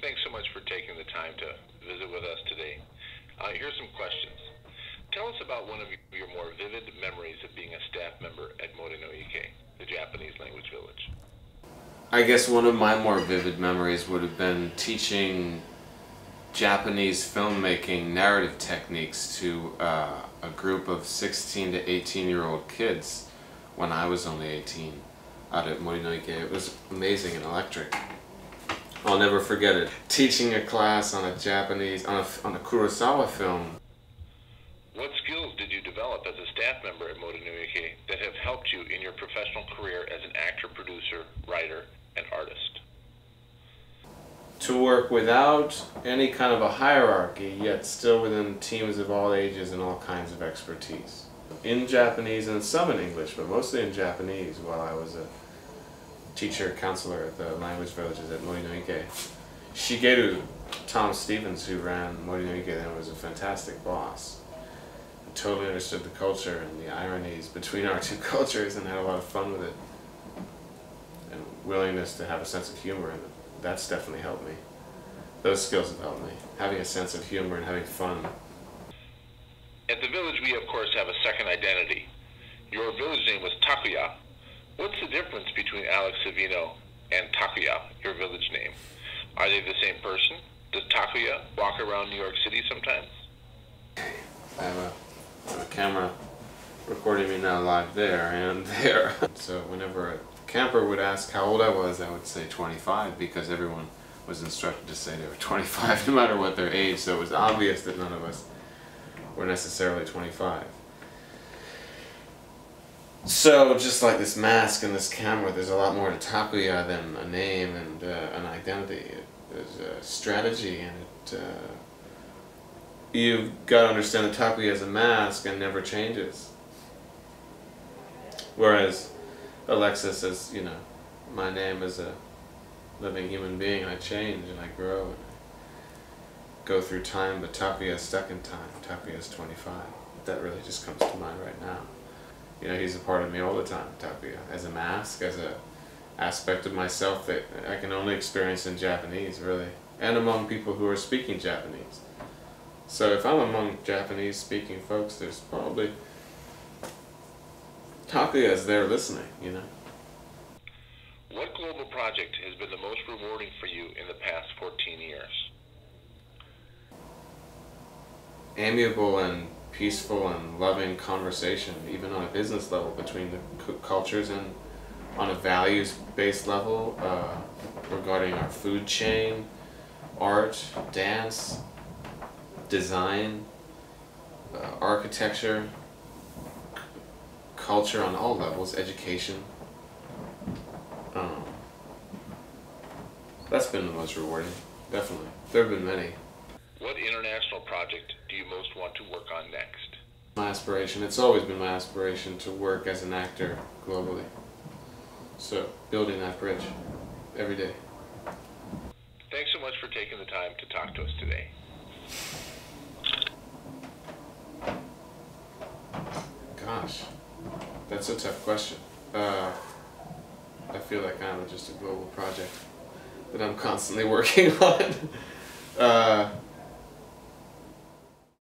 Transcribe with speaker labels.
Speaker 1: Thanks so much for taking the time to visit with us today. Here's some questions. Tell us about one of your more vivid memories of being a staff member at Morinoike, the Japanese language village.
Speaker 2: I guess one of my more vivid memories would have been teaching Japanese filmmaking narrative techniques to a group of 16 to 18-year-old kids when I was only 18 out at Morinoike. It was amazing and electric. I'll never forget it. Teaching a class on a Japanese, on a Kurosawa film.
Speaker 1: What skills did you develop as a staff member at Morinoike that have helped you in your professional career as an actor, producer, writer, and artist?
Speaker 2: To work without any kind of a hierarchy, yet still within teams of all ages and all kinds of expertise. In Japanese and some in English, but mostly in Japanese while I was a teacher, counselor at the language villages at Morinoike. Shigeru, Tom Stevens, who ran Morinoike then, was a fantastic boss. He totally understood the culture and the ironies between our two cultures and had a lot of fun with it. And willingness to have a sense of humor, and that's definitely helped me. Those skills have helped me. Having a sense of humor and having fun.
Speaker 1: At the village, we of course have a second identity. Your village name was Takuya. What's the difference between Alex Savino and Takuya, your village name? Are they the same person? Does Takuya walk around New York City sometimes?
Speaker 2: I have a camera recording me now live there and there. So whenever a camper would ask how old I would say 25, because everyone was instructed to say they were 25 no matter what their age, so it was obvious that none of us were necessarily 25. So just like this mask and this camera, there's a lot more to Takuya than a name and an identity. There's a strategy, and you've got to understand that Takuya is a mask and never changes. Whereas Alexis is, you know, my name is a living human being. I change and I grow and I go through time, but Takuya is stuck in time. Takuya is 25. That really just comes to mind right now. You know, he's a part of me all the time, Takuya, as a mask, as a aspect of myself that I can only experience in Japanese, really, and among people who are speaking Japanese. So if I'm among Japanese-speaking folks, there's probably Takuya is there listening, you know.
Speaker 1: What global project has been the most rewarding for you in the past 14 years?
Speaker 2: Amiable and peaceful and loving conversation, even on a business level, between the cultures, and on a values-based level regarding our food chain, art, dance, design, architecture, culture on all levels, education. That's been the most rewarding, definitely. There have been many.
Speaker 1: What international project do you most want to work on next?
Speaker 2: My aspiration, it's always been my aspiration to work as an actor globally. So, building that bridge every day.
Speaker 1: Thanks so much for taking the time to talk to us today.
Speaker 2: Gosh, that's a tough question. I feel like I'm just a global project that I'm constantly working on.